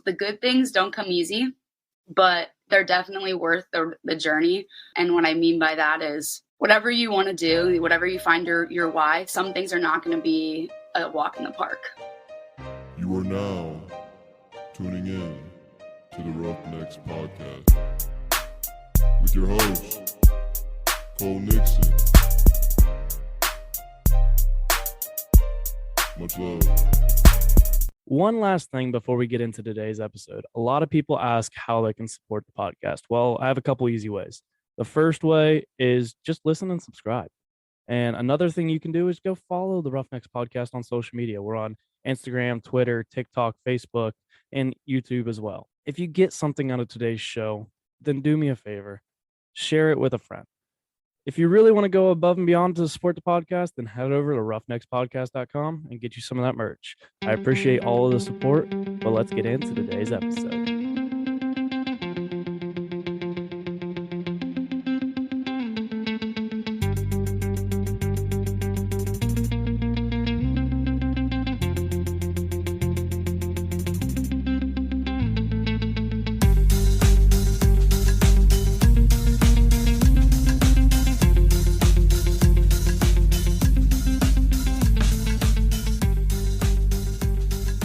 the good things don't come easy, but they're definitely worth the journey. And what I mean by that is whatever you want to do, whatever you find your why, some things are not going to be a walk in the park. You are now tuning in to the Roughnecks podcast with your host, Cole Nixon. Much love. One last thing before we get into today's episode. A lot of people ask how they can support the podcast. Well, I have a couple easy ways. The first way is just listen and subscribe. And another thing you can do is go follow the Roughnecks podcast on social media. We're on Instagram, Twitter, TikTok, Facebook, and YouTube as well. If you get something out of today's show, then do me a favor. Share it with a friend. If you really want to go above and beyond to support the podcast, then head over to roughneckspodcast.com and get you some of that merch. I appreciate all of the support, but let's get into today's episode.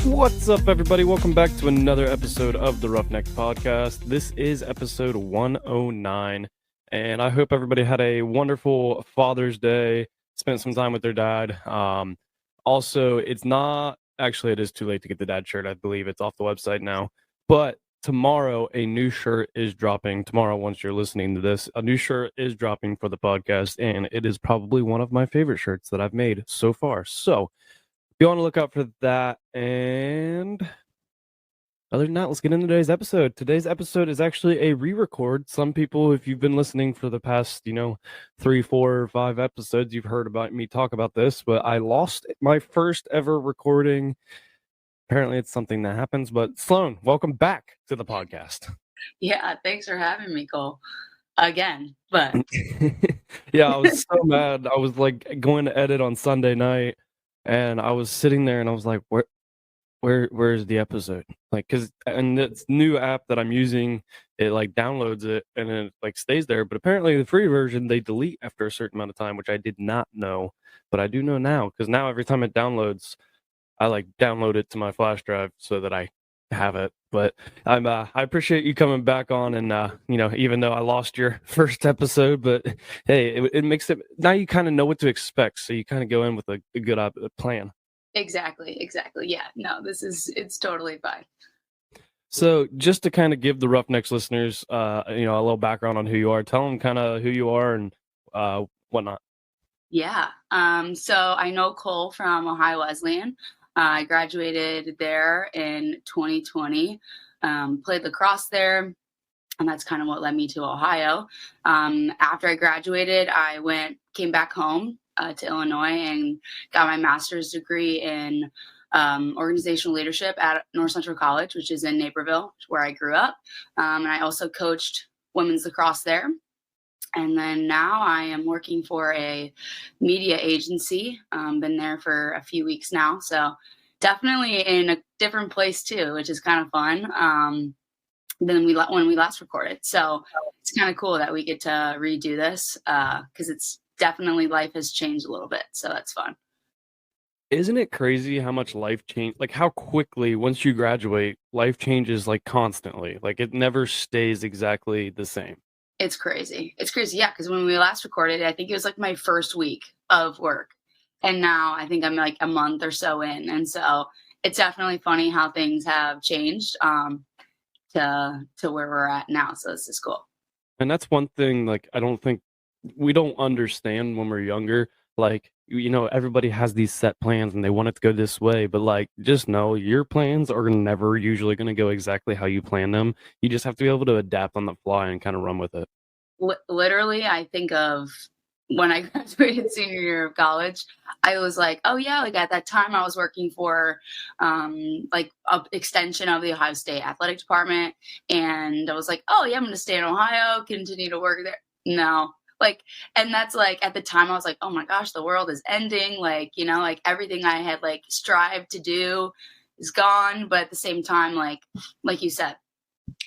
What's up, everybody? Welcome back to another episode of the Roughnecks podcast. This is episode 109, and I hope everybody had a wonderful Father's Day, spent some time with their dad. Also, it is too late to get the dad shirt. I believe it's off the website now, but tomorrow a new shirt is dropping. Tomorrow, once you're listening to this, a new shirt is dropping for the podcast, and it is probably one of my favorite shirts that I've made so far. So be on the lookout for that. And other than that, let's get into today's episode. Today's episode is actually a re-record. Some people, if you've been listening for the past, 3, 4, or 5 episodes, you've heard about me talk about this, but I lost my first ever recording. Apparently it's something that happens, but Sloane, welcome back to the podcast. Yeah, thanks for having me, Cole. Again, but yeah, I was so mad. I was like going to edit on Sunday night, and I was sitting there and I was like, where's the episode? Like, and this new app that I'm using, it like downloads it and it like stays there. But apparently the free version, they delete after a certain amount of time, which I did not know, but I do know now, because now every time it downloads, I like download it to my flash drive so that I have it. But I appreciate you coming back on, and even though I lost your first episode, but hey, it makes it, now you kind of know what to expect, so you kind of go in with a good plan. Exactly. Yeah, no, it's totally fine. So just to kind of give the Roughnecks listeners a little background on who you are, tell them kind of who you are and whatnot. Yeah. So I know Cole from Ohio Wesleyan. I graduated there in 2020, played lacrosse there, and that's kind of what led me to Ohio. After I graduated, I came back home to Illinois and got my master's degree in organizational leadership at North Central College, which is in Naperville, where I grew up. And I also coached women's lacrosse there. And then now I am working for a media agency. Been there for a few weeks now. So definitely in a different place too, which is kind of fun than when we last recorded. So it's kind of cool that we get to redo this because it's definitely, life has changed a little bit. So that's fun. Isn't it crazy how much life change, like how quickly once you graduate, life changes like constantly. Like it never stays exactly the same. It's crazy. Yeah, because when we last recorded, I think it was like my first week of work. And now I think I'm like a month or so in. And so it's definitely funny how things have changed to where we're at now. So this is cool. And that's one thing, like, I don't think we don't understand when we're younger. Like, everybody has these set plans and they want it to go this way. But like, just know your plans are never usually going to go exactly how you plan them. You just have to be able to adapt on the fly and kind of run with it. Literally, I think of when I graduated senior year of college, I was like, oh yeah, like at that time I was working for like an extension of the Ohio State athletic department. And I was like, oh yeah, I'm going to stay in Ohio, continue to work there. No, like, and that's like, at the time I was like, oh my gosh, the world is ending. Like, like everything I had like strived to do is gone. But at the same time, like you said,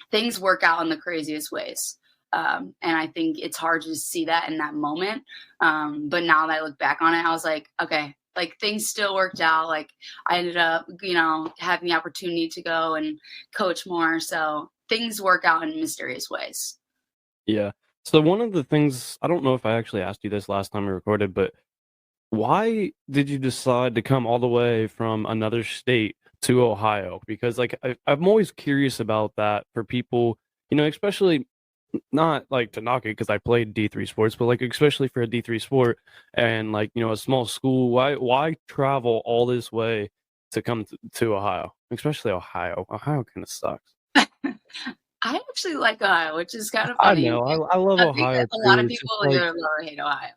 things work out in the craziest ways. And I think it's hard to see that in that moment. But now that I look back on it, I was like, okay, like things still worked out. Like I ended up, having the opportunity to go and coach more. So things work out in mysterious ways. Yeah. So one of the things, I don't know if I actually asked you this last time we recorded, but why did you decide to come all the way from another state to Ohio? Because like I'm always curious about that for people, especially not like to knock it because I played D3 sports, but like especially for a D3 sport and like a small school, why travel all this way to come to Ohio, especially Ohio? Ohio kind of sucks. I actually like Ohio, which is kind of I funny. know. I love I think Ohio a lot too. of It's just people like either love or hate Ohio.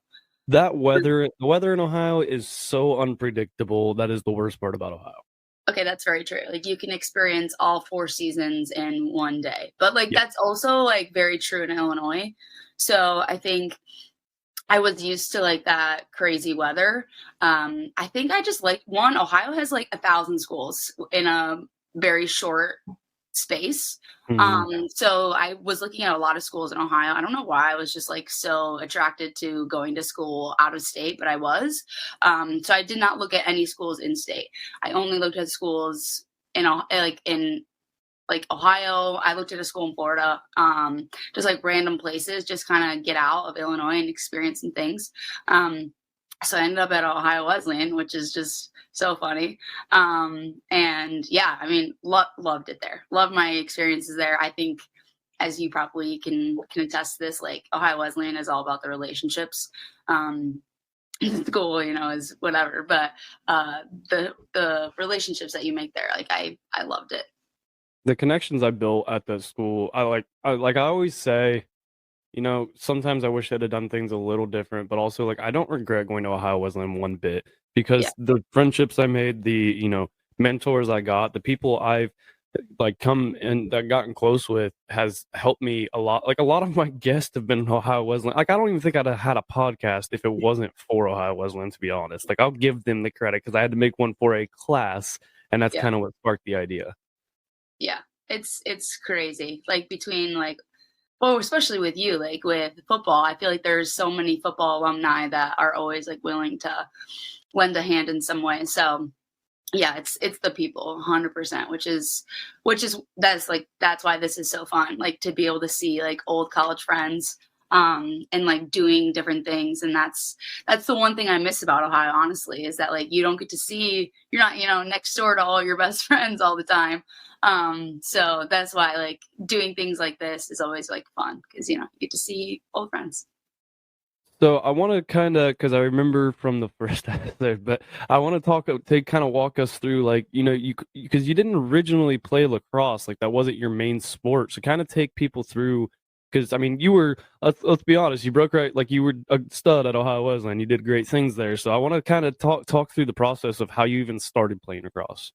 the weather in Ohio is so unpredictable. That is the worst part about Ohio. Okay, that's very true. Like you can experience all 4 seasons in one day. But like Yeah. that's also like very true in Illinois. So I think I was used to like that crazy weather. I think I just like Ohio has like 1,000 schools in a very short space. Mhm. So I was looking at a lot of schools in Ohio. I don't know why I was just like so attracted to going to school out of state, but I was. So I did not look at any schools in state. I only looked at schools in Ohio. I looked at a school in Florida, just like random places, just kind of get out of Illinois and experience some things. So I ended up at Ohio Wesleyan, which is just so funny. And yeah, I mean, loved it there. Loved my experiences there. I think, as you probably can attest to this, like Ohio Wesleyan is all about the relationships. The school, is whatever, but the relationships that you make there, like I loved it. The connections I built at the school, I always say, sometimes I wish I'd have done things a little different, but also like I don't regret going to Ohio Wesleyan one bit Yeah, because the friendships I made, the mentors I got, the people I've like come and that gotten close with has helped me a lot. Like a lot of my guests have been in Ohio Wesleyan. Like I don't even think I'd have had a podcast if it wasn't for Ohio Wesleyan, to be honest. Like I'll give them the credit because I had to make one for a class, and that's yeah, kind of what sparked the idea. yeah. It's crazy. Like between like, well, especially with you, like with football, I feel like there's so many football alumni that are always like willing to lend a hand in some way. So yeah, it's the people 100%, that's why this is so fun, like to be able to see like old college friends and like doing different things. And that's the one thing I miss about Ohio, honestly, is that like you don't get to see, you're not next door to all your best friends all the time. So that's why like doing things like this is always like fun, because you get to see old friends. So I want to kind of, because I remember from the first episode, but I want to kind of walk us through, like, because you didn't originally play lacrosse, like that wasn't your main sport. So kind of take people through, because I mean, let's be honest, you broke right, like you were a stud at Ohio Wesleyan, you did great things there. So I want to kind of talk through the process of how you even started playing lacrosse.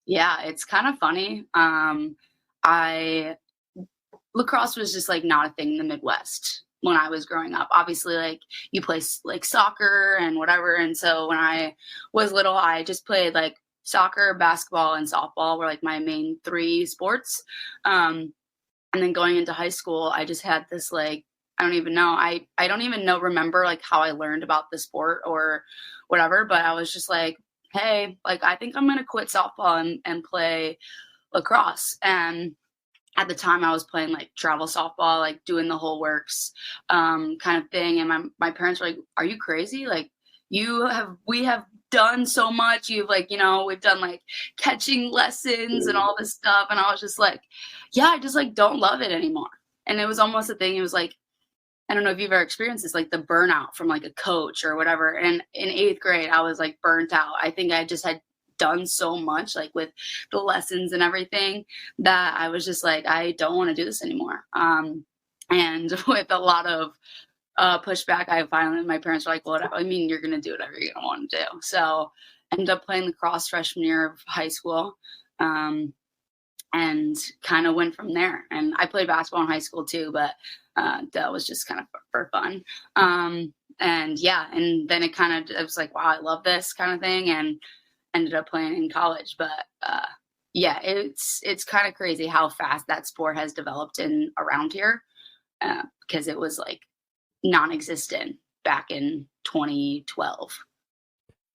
Yeah, it's kind of funny. I Lacrosse was just like not a thing in the Midwest when I was growing up. Obviously, like you play like soccer and whatever. And so when I was little, I just played like soccer, basketball, and softball were like my main 3 sports. And then going into high school, I just had this like, I don't even know. I don't even remember like how I learned about the sport or whatever, but I was just like, hey, like I think I'm gonna quit softball and play lacrosse. And at the time I was playing like travel softball, like doing the whole works kind of thing. And my parents were like, are you crazy? Like we have done so much. You've like, we've done like catching lessons and all this stuff. And I was just like, yeah, I just like don't love it anymore. And it was almost a thing. It was like, I don't know if you've ever experienced this, like the burnout from like a coach or whatever. And in 8th grade, I was like burnt out. I think I just had done so much like with the lessons and everything that I was just like, I don't want to do this anymore. And with a lot of pushback, my parents were like, well, I mean, you're going to do whatever you're going to want to do. So I ended up playing lacrosse freshman year of high school. And kind of went from there. And I played basketball in high school too, but that was just kind of for fun. And yeah, and then it was like, wow, I love this kind of thing, and ended up playing in college. But yeah, it's kind of crazy how fast that sport has developed in around here, because it was like non-existent back in 2012.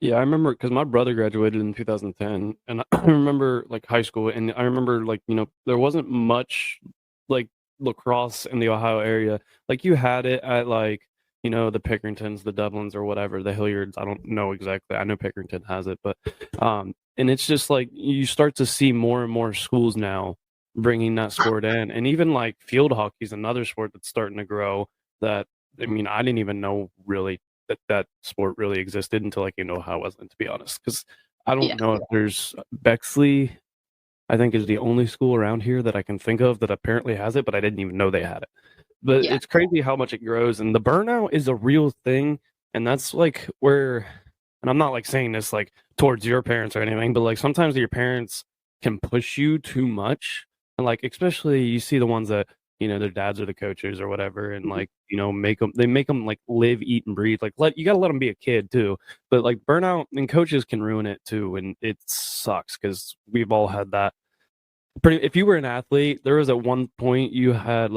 Yeah, I remember because my brother graduated in 2010, and I remember like high school, and I remember like there wasn't much like lacrosse in the Ohio area. Like you had it at like the Pickeringtons, the Dublins, or whatever, the Hilliards. I don't know exactly. I know Pickerington has it, but and it's just like you start to see more and more schools now bringing that sport in, and even like field hockey is another sport that's starting to grow. That I mean, I didn't even know really that sport really existed until I came to Ohio Wesleyan, to be honest. Because I Yeah, don't know if there's Bexley, I think, is the only school around here that I can think of that apparently has it, but I didn't even know they had it. But yeah, it's crazy how much it grows, and the burnout is a real thing, and that's like where, and I'm not like saying this like towards your parents or anything, but like sometimes your parents can push you too much, and like especially you see the ones that their dads are the coaches or whatever, and mhm, like make them like live, eat, and breathe. Like you got to let them be a kid too, but like burnout and coaches can ruin it too, and it sucks because we've all had that. If you were an athlete, there was at one point you had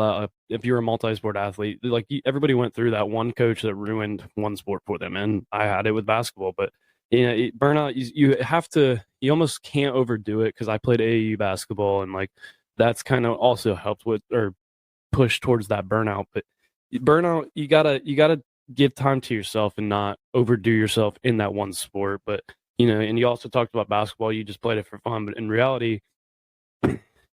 if you were a multi-sport athlete, like everybody went through that one coach that ruined one sport for them, and I had it with basketball. But burnout, you have to, you almost can't overdo it because I played AAU basketball, and like that's kind of also helped with or push towards that burnout. But burnout, you gotta give time to yourself and not overdo yourself in that one sport. But and you also talked about basketball, you just played it for fun, but in reality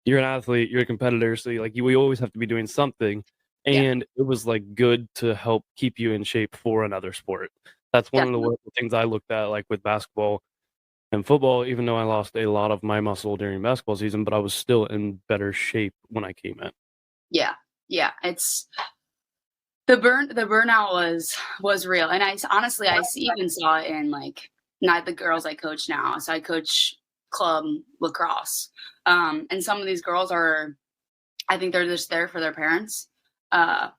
you're an athlete, you're a competitor, so we always have to be doing something. yeah, And it was like good to help keep you in shape for another sport. That's one of definitely. the things I looked at, like with basketball and football. Even though I lost a lot of my muscle during basketball season, but I was still in better shape when I came in. Yeah, yeah. It's the burnout was real, and honestly even saw it in like not the girls I coach now. So I coach club lacrosse, and some of these girls are, I think they're just there for their parents,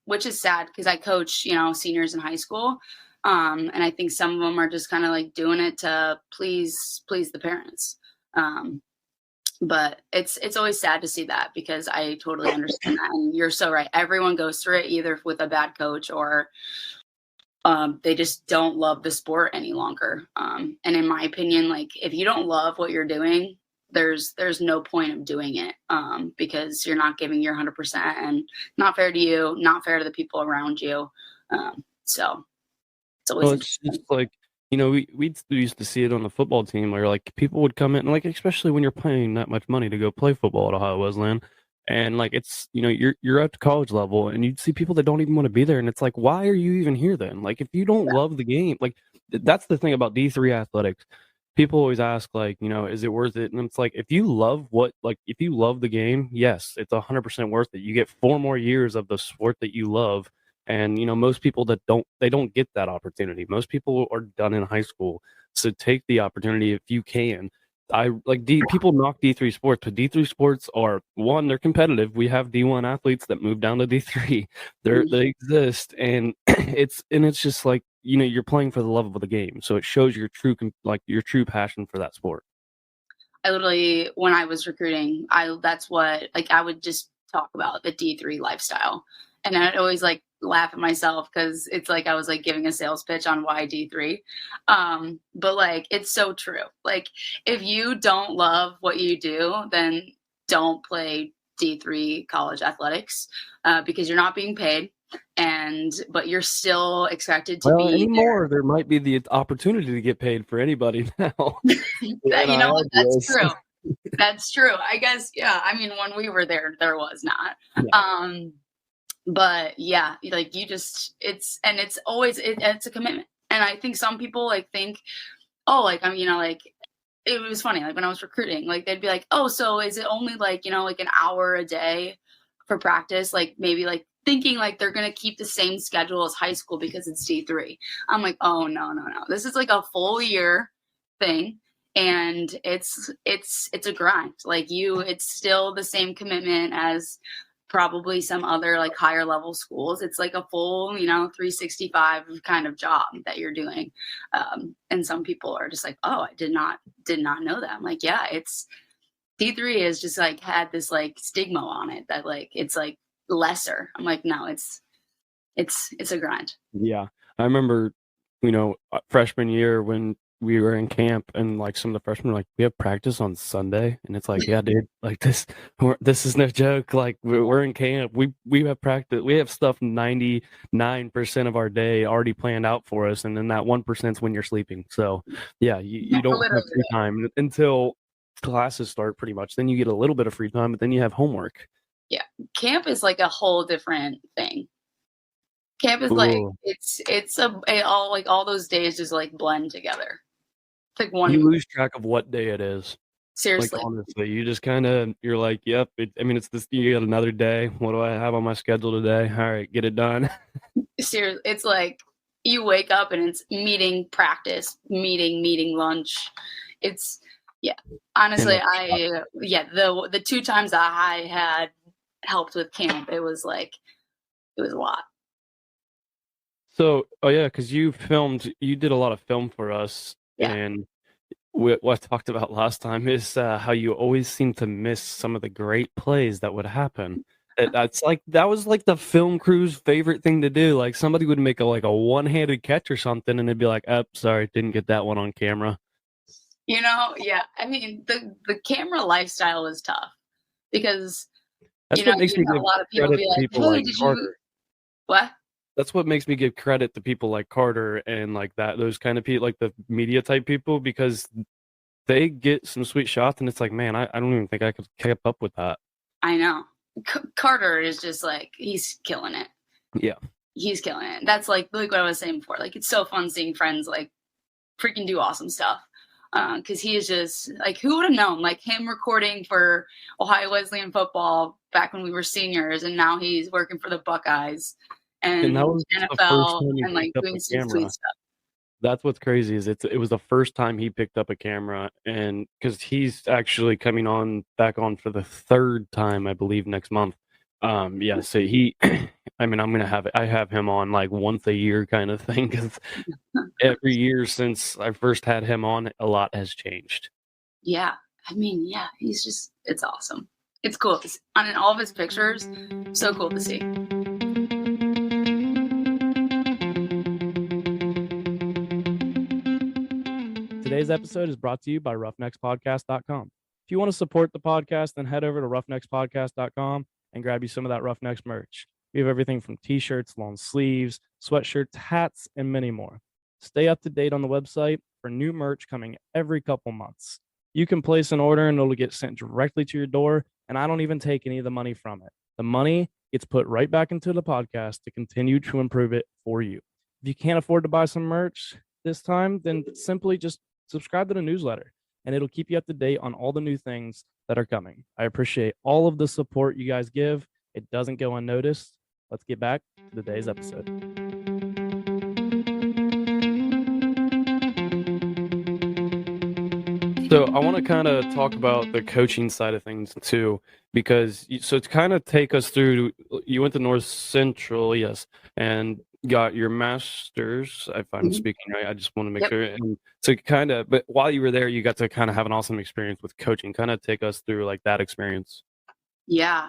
which is sad because I coach, seniors in high school. And I think some of them are just kind of like doing it to please the parents. Um, but it's always sad to see that because I totally understand that. And you're so right. Everyone goes through it either with a bad coach or they just don't love the sport any longer. And in my opinion, like if you don't love what you're doing, there's no point of doing it because you're not giving your 100% and not fair to you, not fair to the people around you. So it's always Well, it's interesting. just like, we used to see it on the football team where like people would come in, and like especially when you're paying that much money to go play football at Ohio Wesleyan, and like it's you're at the college level, and you'd see people that don't even want to be there, and it's like, why are you even here then? Like if you don't Yeah, love the game, like that's the thing about D3 athletics. People always ask like, is it worth it? And it's like if you love the game, yes, it's 100% worth it. You get 4 more years of the sport that you love, and most people that don't get that opportunity. Most people are done in high school, so take the opportunity if you can. I like people knock D3 sports, but D3 sports are, one, they're competitive. We have D1 athletes that move down to D3. mhm. They exist, and it's just like you're playing for the love of the game, so it shows your your true passion for that sport. I literally, when I was recruiting, that's what, like, I would just talk about the D3 lifestyle. And I'd always like laugh at myself because it's like I was like giving a sales pitch on why D3. But like, it's so true. Like, if you don't love what you do, then don't play D3 college athletics because you're not being paid. But you're still expected to Well, be there. anymore, there might be the opportunity to get paid for anybody now. The You know what? NIL That's deals. true. That's true. I guess, yeah. I mean, when we were there was not. Yeah. Um, but yeah, like you just, it's always, it's a commitment. And I think some people like think, oh, like, I'm, like, it was funny. Like when I was recruiting, like they'd be like, oh, so is it only like, like an hour a day for practice? Like maybe like thinking like they're going to keep the same schedule as high school because it's D3. I'm like, oh, no, no, no. This is like a full year thing. And it's a grind. Like it's still the same commitment as probably some other like higher level schools. It's like a full, 365 kind of job that you're doing. And some people are just like, oh, I did not know that. I'm like, yeah, D3 has just like had this like stigma on it that like it's like lesser. I'm like, no, it's a grind. Yeah. I remember, freshman year when we were in camp and like some of the freshmen were like, we have practice on Sunday. And it's like, yeah, dude, like this is no joke. Like we're in camp. We have practice. We have stuff 99% of our day already planned out for us. And then that 1% is when you're sleeping. So yeah, you don't have free time until classes start pretty much. Then you get a little bit of free time, but then you have homework. Yeah. Camp is like a whole different thing. Camp is like Ooh. all those days just like blend together. It's like one. You lose track of what day it is. Seriously. Like honestly, you just you're like, yep. It's this. You got another day. What do I have on my schedule today? All right, get it done. Seriously, it's like you wake up and it's meeting, practice, meeting, lunch. It's honestly, the 2 times that I had helped with camp, it was a lot. So, because you did a lot of film for us, and what I talked about last time is how you always seem to miss some of the great plays that would happen. That's like that was like the film crew's favorite thing to do. Like somebody would make a one-handed catch or something, and they'd be like, "Oh, sorry, didn't get that one on camera." I mean, the camera lifestyle is tough because That's what makes me give a lot of people credit be to like, people "Hey, like did Carter. you what?" That's what makes me give credit to people like Carter and like that, those kind of people, like the media type people, because they get some sweet shots, and it's like, man, I don't even think I could keep up with that. I know. Carter is just like, he's killing it. Yeah. He's killing it. That's like what I was saying before. Like, it's so fun seeing friends like freaking do awesome stuff. Because he is just like, who would have known? Like him recording for Ohio Wesleyan football back when we were seniors, and now he's working for the Buckeyes and that was NFL and like doing some sweet stuff. That's what's crazy is it was the first time he picked up a camera, and because he's actually coming back on for the 3rd time, I believe, next month. So he, I mean, I have him on like once a year kind of thing, because every year since I first had him on, a lot has changed. Yeah. I mean, he's just, it's awesome. It's cool. On all of his pictures, so cool to see. Today's episode is brought to you by roughneckspodcast.com. If you want to support the podcast, then head over to roughneckspodcast.com and grab you some of that Roughnecks merch. We have everything from t-shirts, long sleeves, sweatshirts, hats, and many more. Stay up to date on the website for new merch coming every couple months. You can place an order and it'll get sent directly to your door, and I don't even take any of the money from it. The money gets put right back into the podcast to continue to improve it for you. If you can't afford to buy some merch this time, then simply just subscribe to the newsletter, and it'll keep you up to date on all the new things that are coming. I appreciate all of the support you guys give. It doesn't go unnoticed. Let's get back to today's episode. So I want to kind of talk about the coaching side of things too, because to kind of take us through, you went to North Central, yes, and got your master's, if I'm speaking right. I just want to make sure. And so but while you were there, you got to kind of have an awesome experience with coaching. Kind of take us through like that experience. Yeah.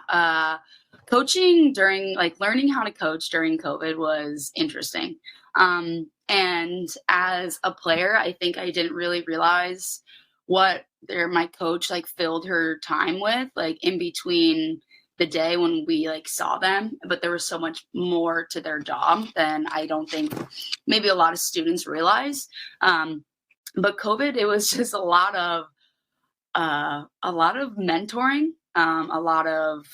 Coaching during learning how to coach during COVID was interesting. And as a player, I think I didn't really realize what my coach filled her time with, in between the day when we saw them, but there was so much more to their job than I don't think maybe a lot of students realize. But COVID, it was just a lot of mentoring, a lot of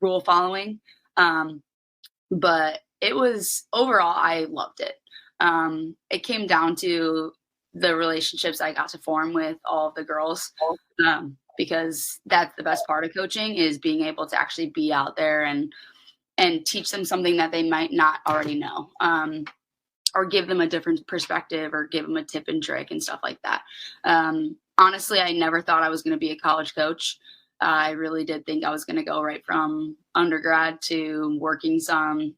rule following. But it was overall, I loved it. It came down to the relationships I got to form with all of the girls. Because that's the best part of coaching, is being able to actually be out there and teach them something that they might not already know, or give them a different perspective, or give them a tip and trick and stuff like that. Honestly, I never thought I was going to be a college coach. I really did think I was going to go right from undergrad to working some,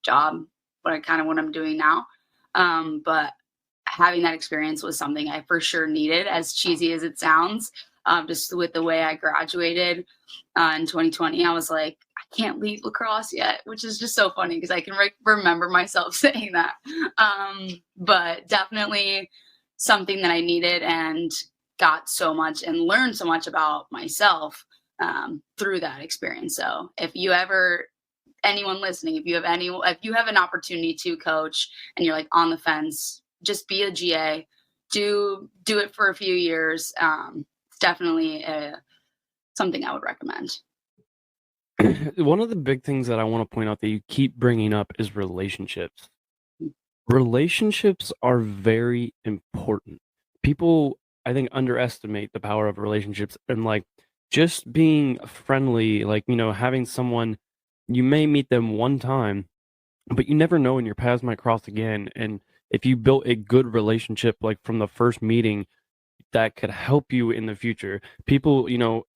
job, what I'm doing now. But having that experience was something I for sure needed, as cheesy as it sounds. just with the way I graduated in 2020. I was like, I can't leave lacrosse yet, which is just so funny because I can remember myself saying that. But definitely something that I needed and got so much and learned so much about myself through that experience. So if you ever, anyone listening, if you have an opportunity to coach and you're like on the fence, just be a GA, do it for a few years. It's definitely something I would recommend. One of the big things that I want to point out that you keep bringing up is relationships. Relationships are very important. People, I think, underestimate the power of relationships, and like just being friendly, like, having someone, you may meet them one time, but you never know, and your paths might cross again. And if you built a good relationship, like from the first meeting, that could help you in the future. People,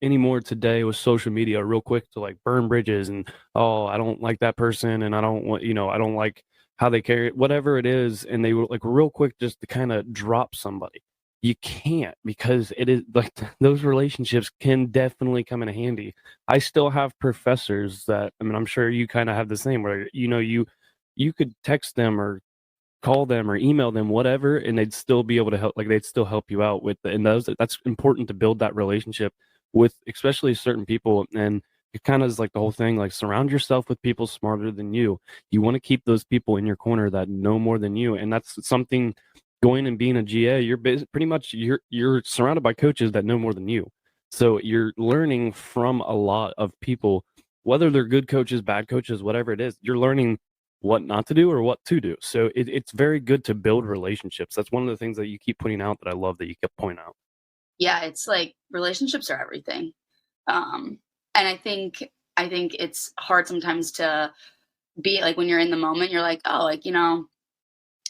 anymore today with social media are real quick to like burn bridges and, oh, I don't like that person, and I don't want, I don't like how they carry it, whatever it is, and they were like real quick just to kind of drop somebody. You can't, because it is like those relationships can definitely come in handy. I still have professors that, I mean, I'm sure you kind of have the same, where you could text them or call them or email them, whatever, and they'd still be able to help. Like, they'd still help you out with and that's important to build that relationship with, especially certain people. And it kind of is like the whole thing, like, surround yourself with people smarter than you. You want to keep those people in your corner that know more than you. And that's something, going and being a GA, you're pretty much you're surrounded by coaches that know more than you. So you're learning from a lot of people, whether they're good coaches, bad coaches, whatever it is. You're learning what not to do or what to do. So it's very good to build relationships. That's one of the things that you keep putting out that I love that you kept pointing out. Yeah, it's like relationships are everything. And I think it's hard sometimes to be like, when you're in the moment, you're like, oh, like,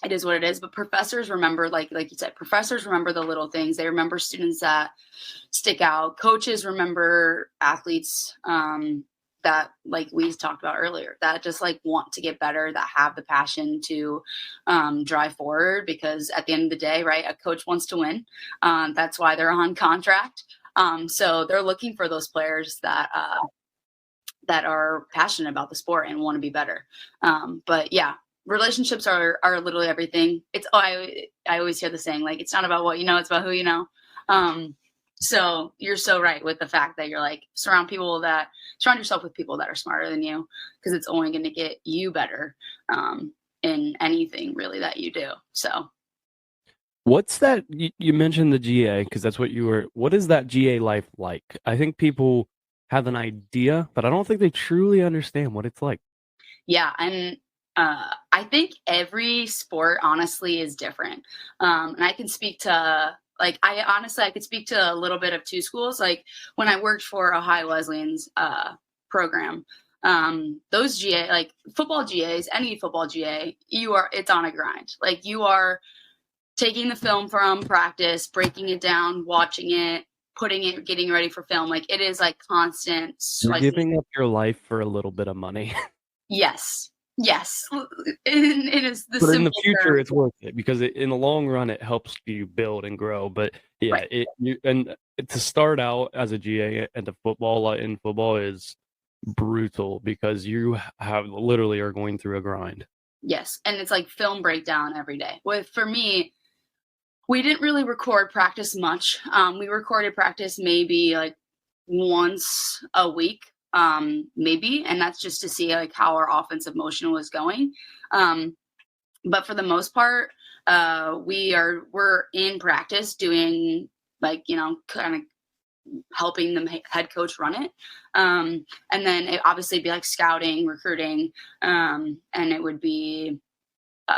it is what it is. But professors remember, like you said, professors remember the little things. They remember students that stick out. Coaches remember athletes that, like we talked about earlier, that just like want to get better, that have the passion to drive forward. Because at the end of the day, right, a coach wants to win. That's why they're on contract. So they're looking for those players that are passionate about the sport and want to be better. But yeah, relationships are literally everything. I always hear the saying, like, it's not about what you know, it's about who you know. So you're so right with the fact that you're like, surround yourself with people that are smarter than you, because it's only going to get you better in anything really that you do. So what's that? You mentioned the GA, because that's what is that GA life like? I think people have an idea, but I don't think they truly understand what it's like. Yeah. And I think every sport honestly is different. And I can speak to, like, I could speak to a little bit of two schools. Like, when I worked for Ohio Wesleyan's program, those GA, like football GAs, any football GA, it's on a grind. Like, you are taking the film from practice, breaking it down, watching it, putting it, getting ready for film. Like, it is like constant. You're giving up your life for a little bit of money. Yes. It is the but in the future term. It's worth it, because in the long run it helps you build and grow. But yeah, right. To start out as a GA into football, in football, is brutal, because you literally are going through a grind. Yes, and it's like film breakdown every day. For me, we didn't really record practice much. We recorded practice maybe like once a week. Maybe, and that's just to see like how our offensive motion was going. But for the most part, we're in practice doing, like, kind of helping the head coach run it. And then it obviously be like scouting, recruiting, and it would be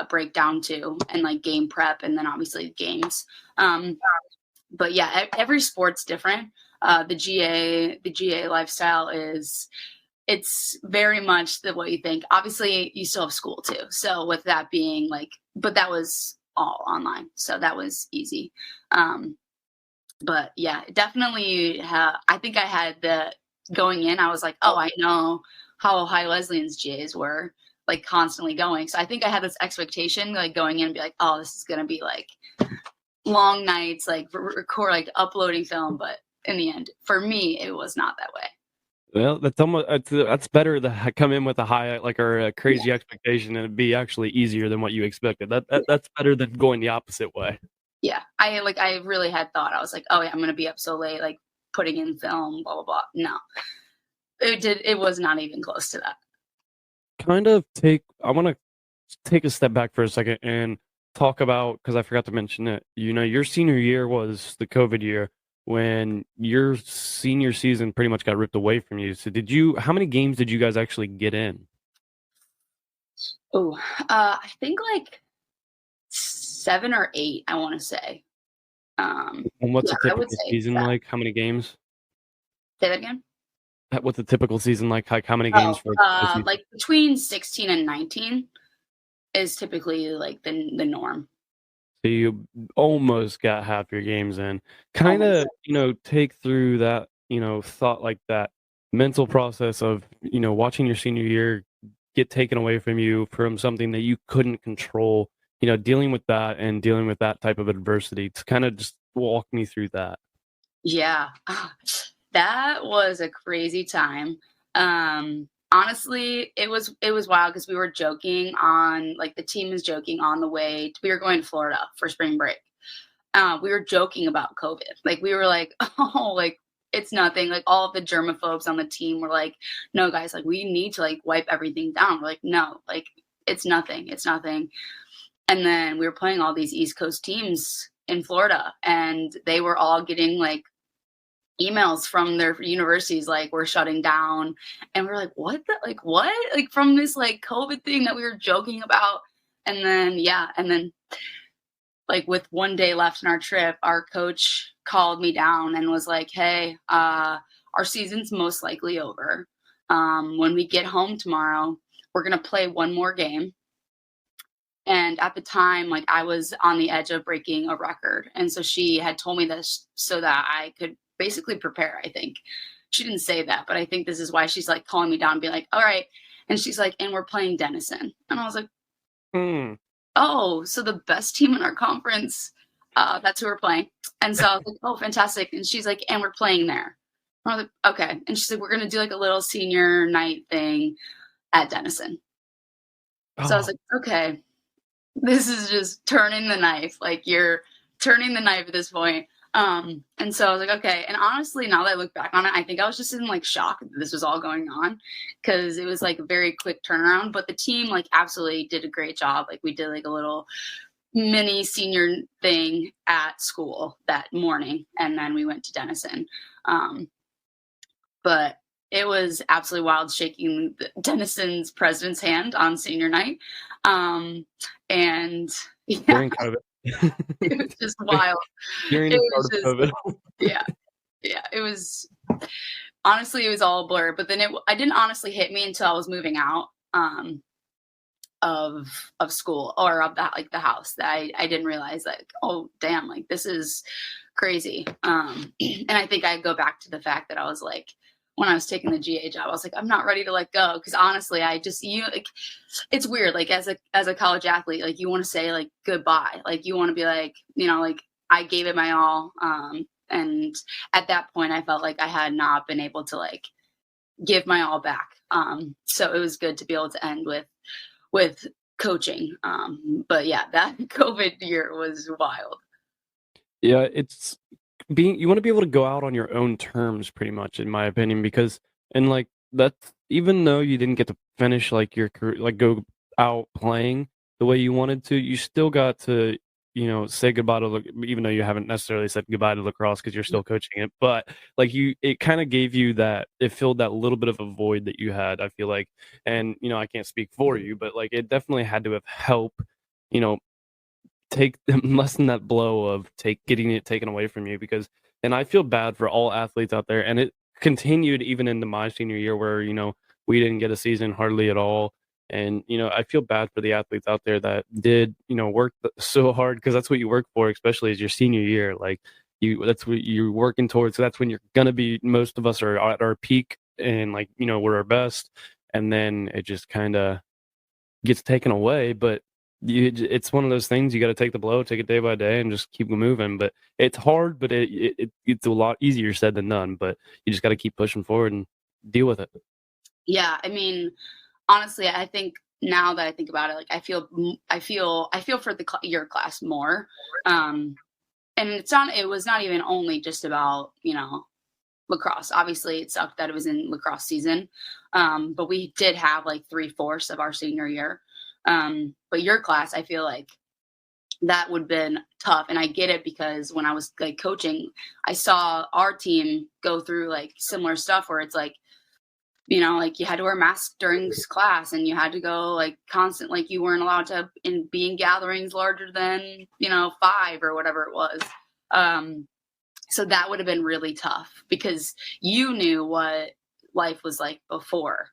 breakdown too, and like game prep, and then obviously games. But yeah, every sport's different. The GA lifestyle it's very much what you think. Obviously, you still have school too. So with that being like, but that was all online, so that was easy. But yeah, definitely. I think I had going in. I was like, oh, I know how Ohio Wesleyan's GAs were, like, constantly going. So I think I had this expectation, like, going in and be like, oh, this is gonna be like long nights, like record, like uploading film, but in the end. For me, it was not that way. Well, that's better to come in with a high, like, or a crazy expectation and it be actually easier than what you expected. That's better than going the opposite way. Yeah, I really had thought. I was like, oh yeah, I'm gonna be up so late, like putting in film, blah blah blah. No, it was not even close to that. I want to take a step back for a second and talk about, because I forgot to mention it. Your senior year was the COVID year when your senior season pretty much got ripped away from you. So how many games did you guys actually get in? Oh, I think like 7 or 8. I want to say. And what's a I would typical say season that. like? How many games? Say that again. What's a typical season like? How many games for a season? Like between 16 and 19 is typically like the norm. So you almost got half your games in. Kinda, take through that, thought, like that mental process of, watching your senior year get taken away from you from something that you couldn't control, dealing with that and dealing with that type of adversity. To kinda just walk me through that. Yeah, that was a crazy time. Honestly, it was wild because we were joking on like the team was joking on the way. We were going to Florida for spring break. We were joking about COVID. Like we were like, oh, like it's nothing. Like all of the germaphobes on the team were like, no, guys, like we need to like wipe everything down. We're like, no, like it's nothing. It's nothing. And then we were playing all these East Coast teams in Florida, and they were all getting like emails from their universities like we're shutting down, and we're like what like from this like COVID thing that we were joking about. And then like with one day left in our trip, our coach called me down and was like, hey, our season's most likely over. When we get home tomorrow, we're gonna play one more game. And at the time, like I was on the edge of breaking a record. And so she had told me this so that I could basically prepare, I think. She didn't say that, but I think this is why she's like calling me down and being like, all right. And she's like, and we're playing Denison. And I was like, oh, so the best team in our conference, that's who we're playing. And so I was like, oh, fantastic. And she's like, and we're playing there. And I was like, okay. And she's like, we're going to do like a little senior night thing at Denison. So I was like, okay. This is just turning the knife. Like you're turning the knife at this point. And so I was like, okay. And honestly, now that I look back on it, I think I was just in like shock that this was all going on because it was like a very quick turnaround. But the team like absolutely did a great job. Like we did like a little mini senior thing at school that morning, and then we went to Denison. But it was absolutely wild shaking Denison's president's hand on senior night. And yeah, during COVID. It was just wild. During the start of COVID. Yeah. It was honestly, it was all a blur. But then I didn't honestly hit me until I was moving out of school or of that like the house that I didn't realize like, oh damn, like this is crazy. And I think I go back to the fact that I was like, when I was taking the GA job, I was like, I'm not ready to let go. Because honestly, like, it's weird. Like as a college athlete, like you want to say like goodbye. Like you want to be like, like I gave it my all. And at that point, I felt like I had not been able to like give my all back. So it was good to be able to end with coaching. But yeah, that COVID year was wild. Yeah, you want to be able to go out on your own terms pretty much, in my opinion, because like that's, even though you didn't get to finish like your career, like go out playing the way you wanted to, you still got to say goodbye to even though you haven't necessarily said goodbye to lacrosse because you're still coaching it, but like it kind of gave you that, it filled that little bit of a void that you had, I feel like. And I can't speak for you, but like it definitely had to have helped lessen that blow of getting it taken away from you, because, and I feel bad for all athletes out there, and it continued even into my senior year where we didn't get a season hardly at all. And I feel bad for the athletes out there that did work so hard, because that's what you work for, especially as your senior year. Like that's what you're working towards, so that's when you're gonna be, most of us are at our peak and like we're our best, and then it just kind of gets taken away. But it's one of those things you got to take the blow, take it day by day, and just keep moving. But it's hard, but it's a lot easier said than done. But you just got to keep pushing forward and deal with it. Yeah, I mean, honestly, I think now that I think about it, like I feel for your class more. And it was not even only just about, lacrosse. Obviously it sucked that it was in lacrosse season. But we did have like 3/4 of our senior year. But your class, I feel like that would have been tough. And I get it because when I was like coaching, I saw our team go through like similar stuff where it's like, like you had to wear a mask during class and you had to go like constant, like you weren't allowed to be in gatherings larger than, 5 or whatever it was. So that would have been really tough because you knew what life was like before.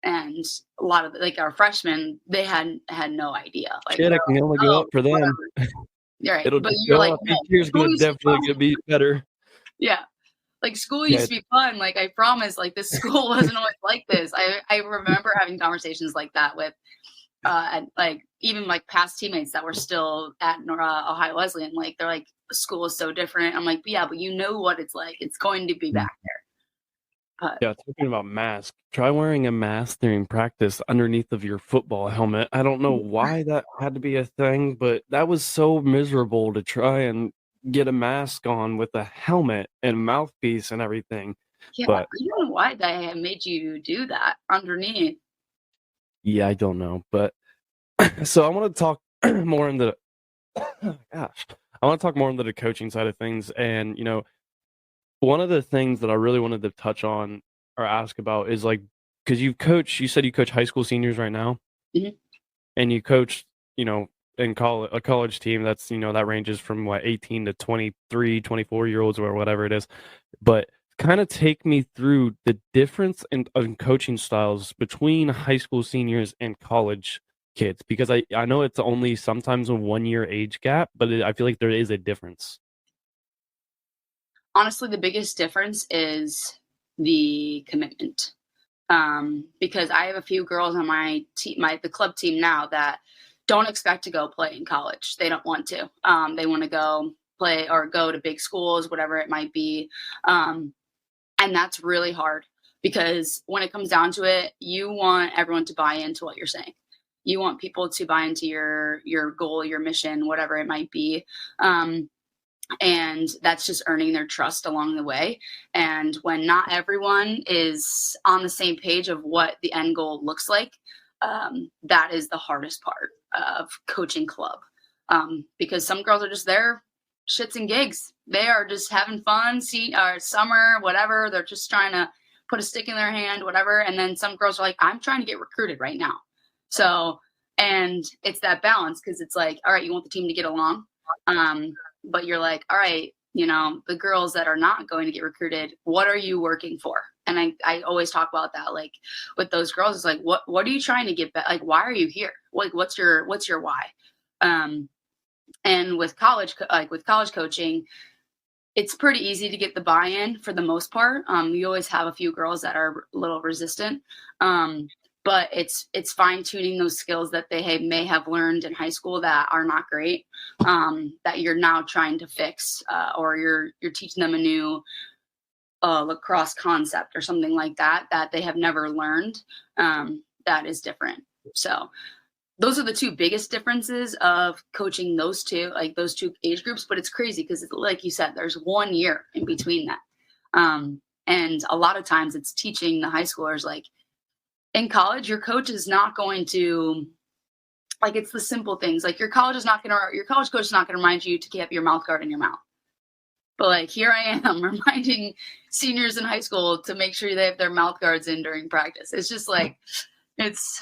And a lot of like our freshmen, they had no idea. Like, Shit, I can only go up for them. Right. It'll but just you're go like, up. Each year's going to definitely gonna be better. Yeah. Like school used to be fun. Like I promise, like this school wasn't always like this. I remember having conversations like that with, and like even like past teammates that were still at Ohio Wesleyan. Like they're like, school is so different. I'm like, yeah, but you know what it's like. It's going to be back there. But yeah, talking about mask, try wearing a mask during practice underneath of your football helmet. I don't know why that had to be a thing, but that was so miserable to try and get a mask on with a helmet and mouthpiece and everything. yeah, But I don't know why they made you do that underneath. yeah, I don't know. But so I want to talk more into gosh, I want to talk more into the coaching side of things. And one of the things that I really wanted to touch on or ask about is like, because you said you coach high school seniors right now, Mhm. and you coach, in a college team that's, that ranges from 18 to 23, 24-year-olds or whatever it is. But kind of take me through the difference in coaching styles between high school seniors and college kids, because I know it's only sometimes a 1-year age gap, but I feel like there is a difference. Honestly, the biggest difference is the commitment. Because I have a few girls on my team, the club team now that don't expect to go play in college. They don't want to. They want to go play or go to big schools, whatever it might be. And that's really hard because when it comes down to it, you want everyone to buy into what you're saying. You want people to buy into your goal, your mission, whatever it might be. And that's just earning their trust along the way. And when not everyone is on the same page of what the end goal looks like, that is the hardest part of coaching club. Because some girls are just there, shits and gigs. They are just having fun, summer, whatever. They're just trying to put a stick in their hand, whatever. And then some girls are like, I'm trying to get recruited right now. So, and it's that balance because it's like, all right, you want the team to get along. But you're like, all right, the girls that are not going to get recruited, what are you working for? And I always talk about that, like with those girls, it's like, what are you trying to get back? Like, why are you here? Like, what's your why? And with college coaching, it's pretty easy to get the buy-in for the most part. You always have a few girls that are a little resistant. But it's fine-tuning those skills that they may have learned in high school that are not great, that you're now trying to fix, or you're teaching them a new lacrosse concept or something like that they have never learned, that is different. So those are the two biggest differences of coaching those two age groups. But it's crazy because, like you said, there's 1 year in between that. And a lot of times it's teaching the high schoolers, like, in college, your coach is not going to, like, it's the simple things. Like your college coach is not going to remind you to keep your mouth guard in your mouth. But like, here I am reminding seniors in high school to make sure they have their mouth guards in during practice. It's just like, it's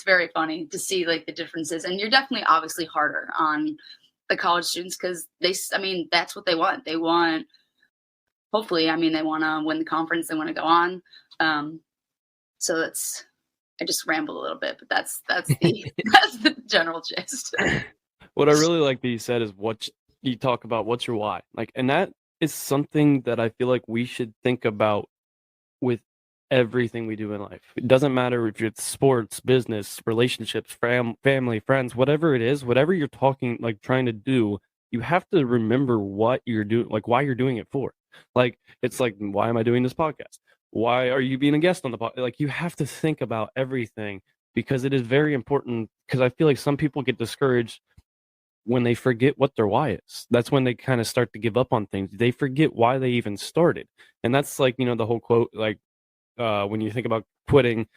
very funny to see like the differences. And you're definitely obviously harder on the college students because that's what they want. They want, hopefully, they want to win the conference. They want to go on. So I just rambled a little bit, but that's the that's the general gist. What I really like that you said is what you talk about, what's your why? Like, and that is something that I feel like we should think about with everything we do in life. It doesn't matter if it's sports, business, relationships, family, friends, whatever it is, whatever you're talking, like trying to do, you have to remember what you're doing, like why you're doing it for. Like, it's like, why am I doing this podcast? Why are you being a guest on the podcast? Like, you have to think about everything because it is very important. Because I feel like some people get discouraged when they forget what their why is. That's when they kind of start to give up on things. They forget why they even started. And that's like, the whole quote, like, when you think about quitting,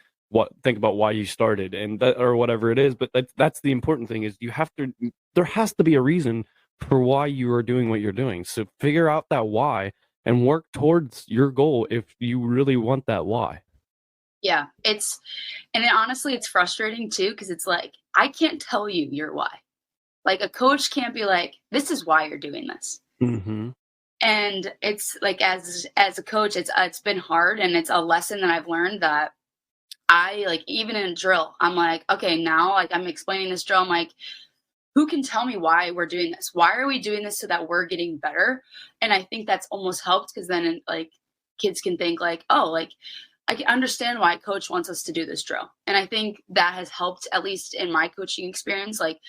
think about why you started and that, or whatever it is. But that's the important thing is there has to be a reason for why you are doing what you're doing. So figure out that why and work towards your goal if you really want that why. Yeah, honestly, it's frustrating too, because it's like, I can't tell you your why. Like, a coach can't be like, this is why you're doing this. Mm-hmm. And it's like, as a coach, it's been hard, and it's a lesson that I've learned that I, like, even in a drill, I'm like, okay, now, like, I'm explaining this drill. I'm like, who can tell me why we're doing this? Why are we doing this so that we're getting better? And I think that's almost helped, because then, like, kids can think like, oh, like, I can understand why coach wants us to do this drill. And I think that has helped, at least in my coaching experience, like,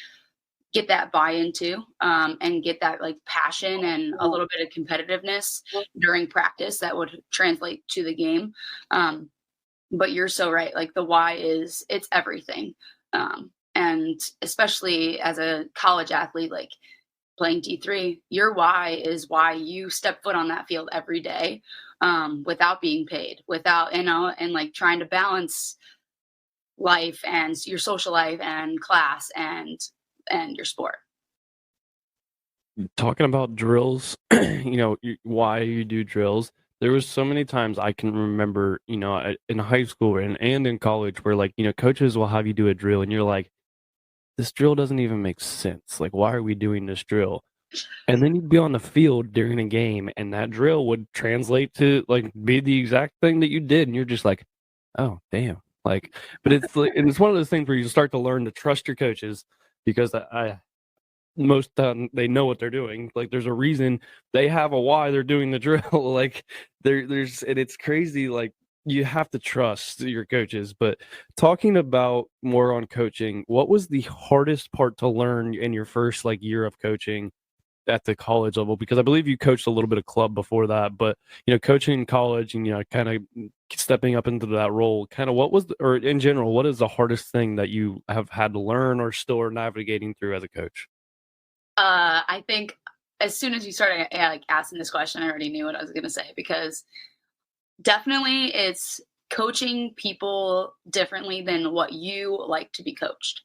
get that buy-in too, and get that, like, passion and a little bit of competitiveness during practice that would translate to the game. But you're so right. Like, the why it's everything. And especially as a college athlete, like playing D3, your why is why you step foot on that field every day, without being paid, without, and like trying to balance life and your social life and class and your sport. Talking about drills, why you do drills. There was so many times I can remember, in high school and in college where, like, coaches will have you do a drill and you're like, this drill doesn't even make sense. Like, why are we doing this drill? And then you'd be on the field during a game and that drill would translate to, like, be the exact thing that you did. And you're just like, oh, damn. Like, but it's like, and it's one of those things where you start to learn to trust your coaches because most they know what they're doing. Like, there's a reason they have a why they're doing the drill. Like, there's, and it's crazy. Like, you have to trust your coaches. But talking about more on coaching, what was the hardest part to learn in your first, like, year of coaching at the college level? Because I believe you coached a little bit of club before that, but coaching in college and kind of stepping up into that role, kind of what was or in general, what is the hardest thing that you have had to learn or still are navigating through as a coach? I think as soon as you started, like, asking this question, I already knew what I was going to say, because definitely it's coaching people differently than what you like to be coached.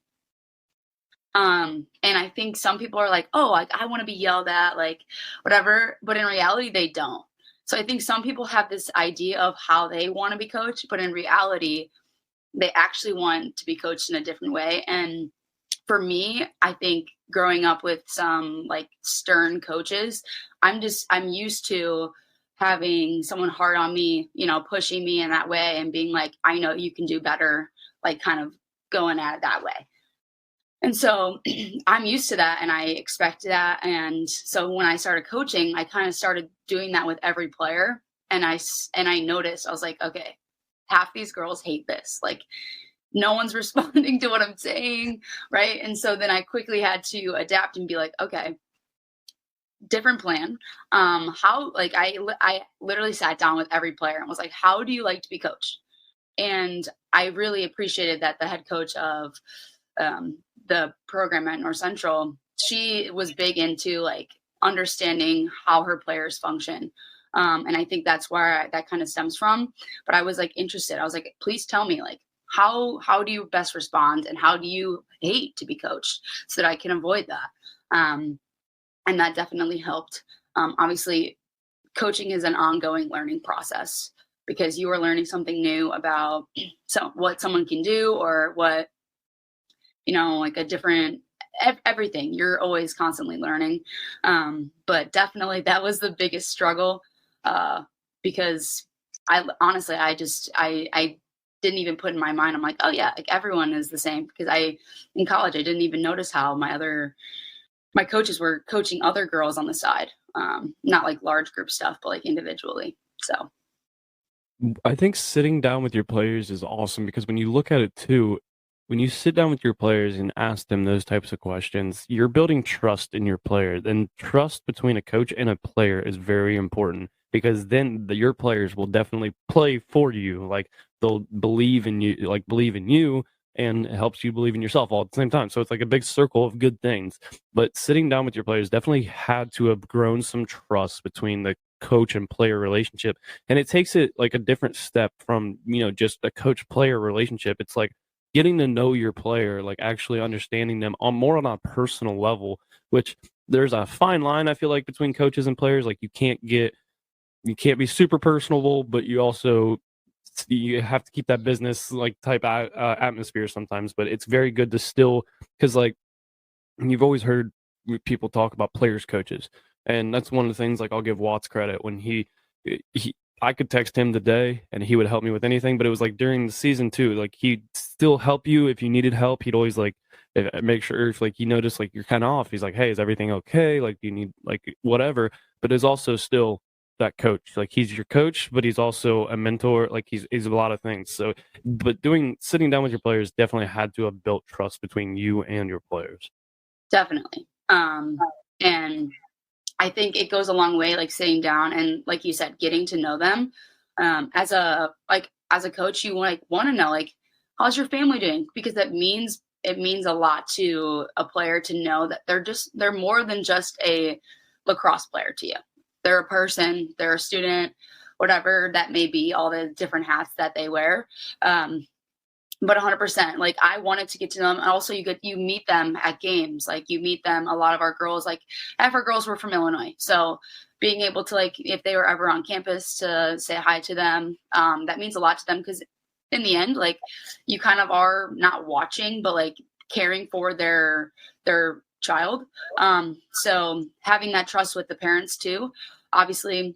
And I think some people are like, oh, like, I want to be yelled at, like, whatever, but in reality they don't. So I think some people have this idea of how they want to be coached, but in reality they actually want to be coached in a different way. And for me, I think growing up with some, like, stern coaches, I'm used to having someone hard on me, pushing me in that way and being like, I know you can do better, like, kind of going at it that way. And so I'm used to that and I expect that. And so when I started coaching, I kind of started doing that with every player. And I noticed, I was like, okay, half these girls hate this. Like, no one's responding to what I'm saying, right? And so then I quickly had to adapt and be like, okay, different plan. How, like, I literally sat down with every player and was like, how do you like to be coached? And I really appreciated that the head coach of the program at North Central, she was big into, like, understanding how her players function. And I think that's where that kind of stems from. But I was, like, interested. I was like, please tell me, like, how do you best respond and how do you hate to be coached so that I can avoid that? And that definitely helped. Obviously, coaching is an ongoing learning process because you are learning something new about what someone can do or what, like, a different everything. You're always constantly learning. But definitely that was the biggest struggle, because I honestly, I didn't even put in my mind, I'm like, oh yeah, like, everyone is the same, because in college, I didn't even notice how my coaches were coaching other girls on the side. Not like large group stuff, but like individually. So. I think sitting down with your players is awesome because when you look at it too, when you sit down with your players and ask them those types of questions, you're building trust in your player. And trust between a coach and a player is very important because then your players will definitely play for you. Like they'll believe in you, and it helps you believe in yourself all at the same time. So it's like a big circle of good things. But sitting down with your players definitely had to have grown some trust between the coach and player relationship, and it takes it like a different step from just a coach player relationship. It's like getting to know your player, like actually understanding them on more on a personal level, which there's a fine line I feel like between coaches and players. Like you can't be super personable, but you have to keep that business like type atmosphere sometimes. But it's very good to still, because like you've always heard people talk about players coaches, and that's one of the things. Like I'll give Watts credit when he I could text him today and he would help me with anything, but it was like during the season too, like he'd still help you if you needed help. He'd always like make sure if like he noticed like you're kind of off, he's like, hey, is everything okay, like do you need like whatever. But there's also still that coach, like he's your coach, but he's also a mentor, like he's a lot of things. So but sitting down with your players definitely had to have built trust between you and your players. Definitely. And I think it goes a long way, like sitting down and, like you said, getting to know them. As a coach, you want to know, like, how's your family doing? Because it means a lot to a player to know that they're more than just a lacrosse player to you. They're a person, they're a student, whatever that may be, all the different hats that they wear. But 100%, like I wanted to get to them. And also you meet them at games, like you meet them. A lot of our girls, like half our girls were from Illinois. So being able to, like, if they were ever on campus, to say hi to them, that means a lot to them. Because in the end, like you kind of are not watching, but like caring for their child. So having that trust with the parents too, obviously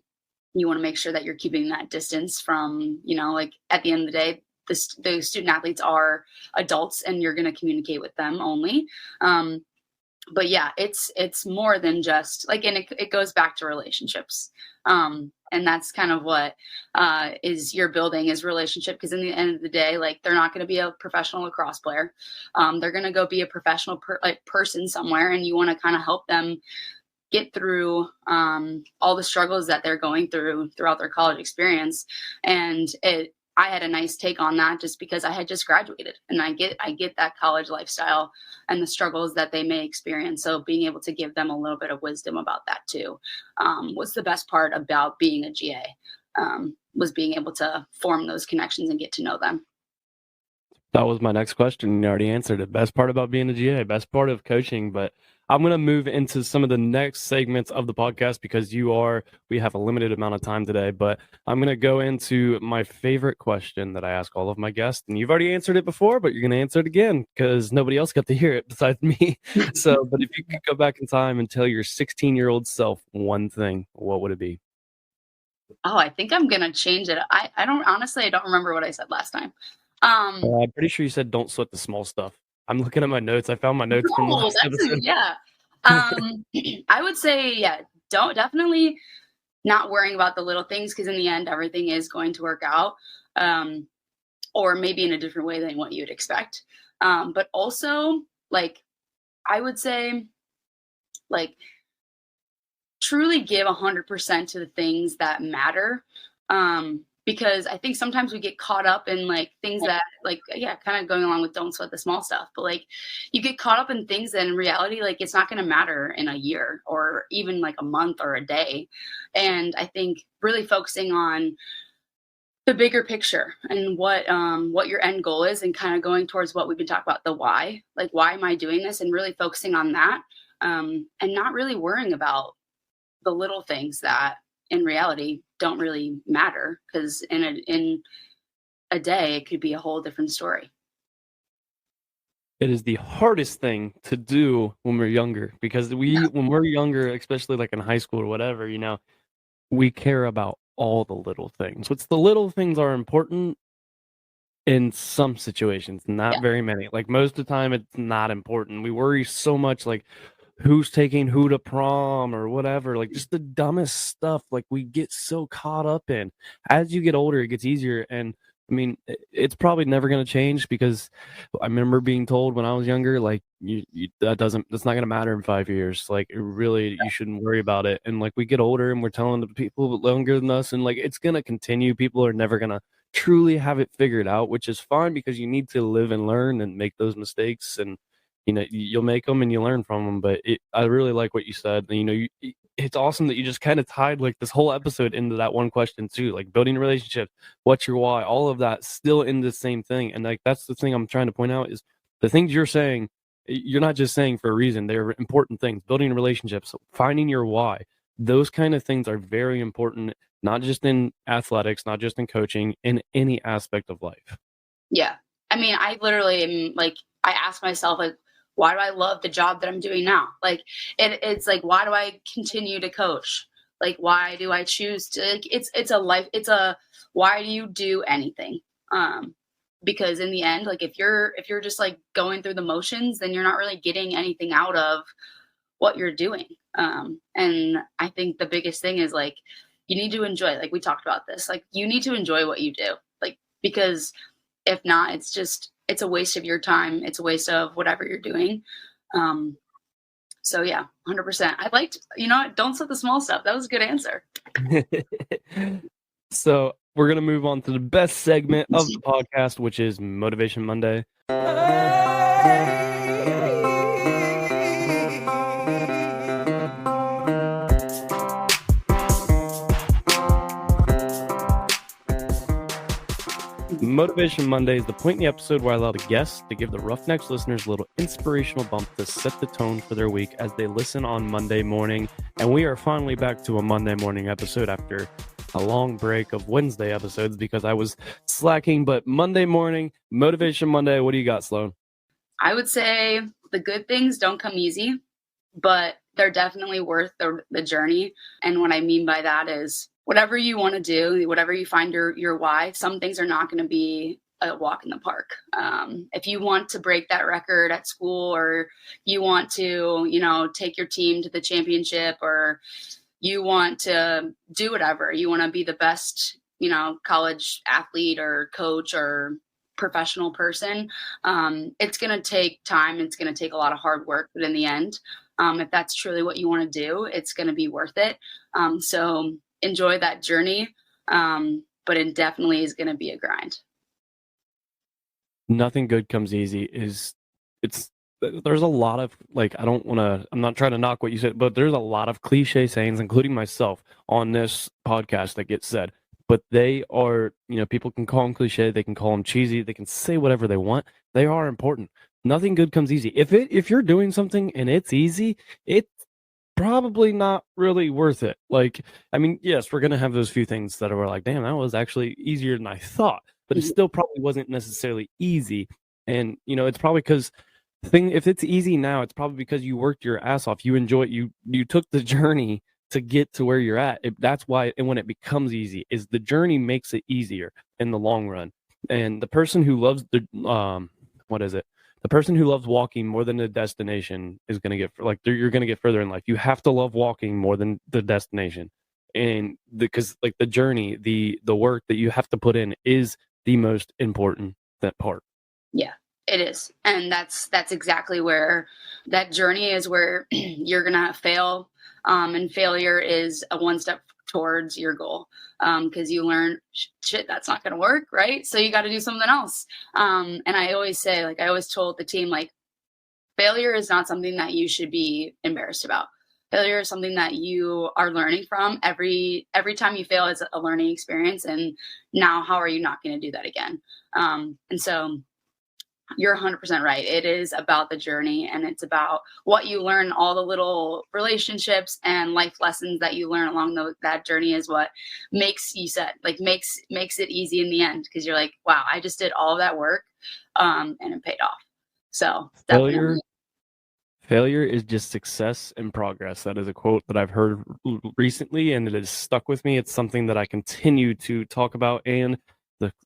you want to make sure that you're keeping that distance from, like at the end of the day, the student athletes are adults and you're going to communicate with them only. But yeah, it's more than just like, and it goes back to relationships. And that's kind of what is your building is relationship. Because in the end of the day, like they're not going to be a professional lacrosse player. They're going to go be a professional person somewhere, and you want to kind of help them get through all the struggles that they're going throughout their college experience. And I had a nice take on that just because I had just graduated, and I get that college lifestyle and the struggles that they may experience. So being able to give them a little bit of wisdom about that too was the best part about being a GA, was being able to form those connections and get to know them. That was my next question. You already answered it. Best part about being a GA, best part of coaching. But I'm going to move into some of the next segments of the podcast because we have a limited amount of time today. But I'm going to go into my favorite question that I ask all of my guests. And you've already answered it before, but you're going to answer it again because nobody else got to hear it besides me. So, but if you could go back in time and tell your 16-year-old self one thing, what would it be? Oh, I think I'm going to change it. I don't remember what I said last time. I'm pretty sure you said don't sweat the small stuff. I'm looking at my notes. I found my notes from last episode. Yeah. I would say, yeah, definitely not worrying about the little things, because in the end, everything is going to work out, or maybe in a different way than what you'd expect. But also, like, I would say, like, truly give 100% to the things that matter. Because I think sometimes we get caught up in like things that, like, yeah, kind of going along with don't sweat the small stuff, but like you get caught up in things that in reality, like it's not going to matter in a year or even like a month or a day. And I think really focusing on the bigger picture and what your end goal is, and kind of going towards what we've been talking about, the why, like, why am I doing this? And really focusing on that, and not really worrying about the little things that in reality don't really matter, because in a day it could be a whole different story. It is the hardest thing to do when we're younger, because when we're younger, especially like in high school or whatever, we care about all the little things. What's the little things are important in some situations, not very many. Like most of the time it's not important. We worry so much, like, who's taking who to prom or whatever, like just the dumbest stuff like we get so caught up in. As you get older, it gets easier. And I mean, it's probably never going to change, because I remember being told when I was younger, like that's not going to matter in 5 years. Like really, you shouldn't worry about it. And like we get older and we're telling the people younger than us, and like it's going to continue. People are never going to truly have it figured out, which is fine, because you need to live and learn and make those mistakes. And you'll make them and you learn from them. But I really like what you said. It's awesome that you just kind of tied like this whole episode into that one question too, like building a relationship, what's your why, all of that still in the same thing. And like that's the thing I'm trying to point out, is the things you're saying, you're not just saying for a reason. They're important things. Building relationships, finding your why, those kind of things are very important, not just in athletics, not just in coaching, in any aspect of life. Yeah. I mean, I literally am like, I ask myself, like, why do I love the job that I'm doing now? Like, it's like, why do I continue to coach? Like, why do I choose to, like, why do you do anything? Because in the end, like, if you're just like going through the motions, then you're not really getting anything out of what you're doing. And I think the biggest thing is like, you need to enjoy, like we talked about this, like you need to enjoy what you do, like, because if not, it's a waste of your time. It's a waste of whatever you're doing. So yeah, 100%. I liked, don't set the small stuff. That was a good answer. So we're going to move on to the best segment of the podcast, which is Motivation Monday. Motivation Monday is the point in the episode where I allow the guests to give the Roughnecks listeners a little inspirational bump to set the tone for their week as they listen on Monday morning. And we are finally back to a Monday morning episode after a long break of Wednesday episodes because I was slacking. But Monday morning, Motivation Monday, what do you got, Sloane? I would say the good things don't come easy, but they're definitely worth the journey. And what I mean by that is, whatever you want to do, whatever you find your why, some things are not going to be a walk in the park. If you want to break that record at school, or you want to, take your team to the championship, or you want to do whatever, you want to be the best, college athlete or coach or professional person, it's going to take time. It's going to take a lot of hard work, but in the end, if that's truly what you want to do, it's going to be worth it. So enjoy that journey, but it definitely is going to be a grind. Nothing good comes easy. There's a lot of, like, I'm not trying to knock what you said, but there's a lot of cliche sayings, including myself, on this podcast that get said, but they are, people can call them cliche, they can call them cheesy, they can say whatever they want. They are important. Nothing good comes easy. If you're doing something and it's easy, it's probably not really worth it. Like, I mean, yes, we're going to have those few things that are like, damn, that was actually easier than I thought, but it still probably wasn't necessarily easy. And, it's probably because if it's easy now, it's probably because you worked your ass off. You enjoy it. You took the journey to get to where you're at. That's why, and when it becomes easy, is the journey makes it easier in the long run. And the person who loves the person who loves walking more than the destination is going to get, like, you're going to get further in life. You have to love walking more than the destination. And because like the journey, the work that you have to put in is the most important, that part. Yeah, it is. And that's exactly where that journey is, where you're going to fail. And failure is a one step towards your goal, because you learn, shit, that's not going to work, right? So you got to do something else. And I always say, like, I always told the team, like, failure is not something that you should be embarrassed about. Failure is something that you are learning from. Every time you fail is a learning experience. And now, how are you not going to do that again? And so you're 100% right. It is about the journey, and it's about what you learn, all the little relationships and life lessons that you learn along that journey is what makes it easy in the end. Because you're like, wow, I just did all of that work, and it paid off. So failure is just success and progress. That is a quote that I've heard recently, and it has stuck with me. It's something that I continue to talk about, and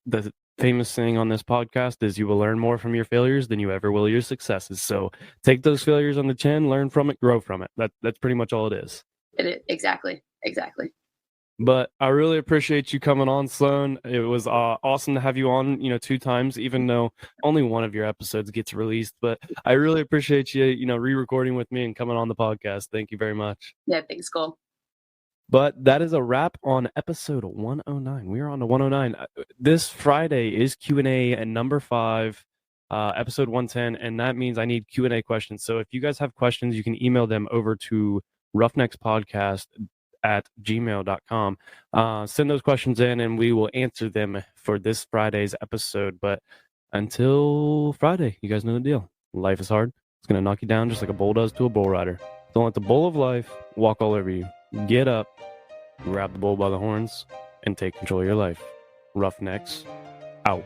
the famous saying on this podcast is you will learn more from your failures than you ever will your successes. So take those failures on the chin, learn from it, grow from it. That's pretty much all it is. Exactly. But I really appreciate you coming on, Sloane. It was awesome to have you on, 2 times, even though only one of your episodes gets released. But I really appreciate you, re-recording with me and coming on the podcast. Thank you very much. Yeah, thanks, Cole. But that is a wrap on episode 109. We are on to 109. This Friday is Q&A and number 5, episode 110, and that means I need Q&A questions. So if you guys have questions, you can email them over to roughneckspodcast@gmail.com. Send those questions in, and we will answer them for this Friday's episode. But until Friday, you guys know the deal. Life is hard. It's going to knock you down just like a bull does to a bull rider. Don't let the bull of life walk all over you. Get up, grab the bull by the horns, and take control of your life. Roughnecks, out.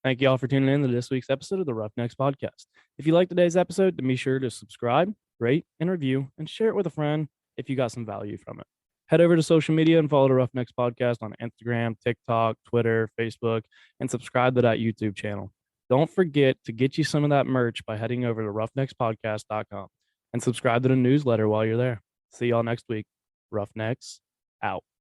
Thank you all for tuning in to this week's episode of the Roughnecks Podcast. If you liked today's episode, then be sure to subscribe, rate, and review, and share it with a friend if you got some value from it. Head over to social media and follow the Roughnecks Podcast on Instagram, TikTok, Twitter, Facebook, and subscribe to that YouTube channel. Don't forget to get you some of that merch by heading over to roughneckspodcast.com and subscribe to the newsletter while you're there. See y'all next week. Roughnecks, out.